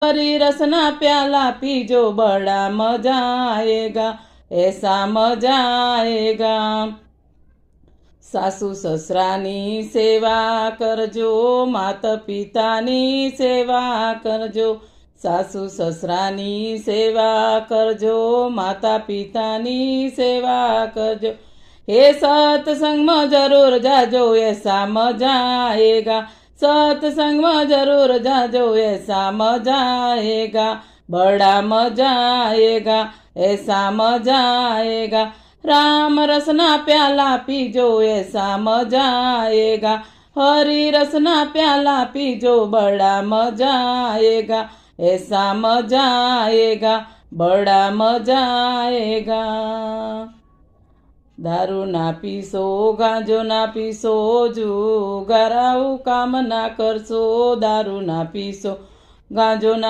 हरी रसना प्याला पीजो बड़ा मजा आएगा, ऐसा मजा आएगा। सासू ससरानी सेवा करजो, माता पितानी सेवा करजो। सासू ससरानी सेवा करजो, माता पितानी सेवा करजो। हे सत्संग में जरूर जाजो, ऐसा मजा आएगा। सत्संग में जरूर जाजो, ऐसा मजा आएगा। बड़ा मजा आएगा, ऐसा मजा आएगा। राम रसना प्याला पीजो, ऐसा मजा आएगा। हरी रसना प्याला पीजो, बड़ा मजा आएगा, ऐसा मजा आएगा। बड़ा मजा आएगा। दारू ना पीसो, गांजो ना पीसो, जुगाराऊ काम ना करशो। दारू ना पीसो, गांजो ना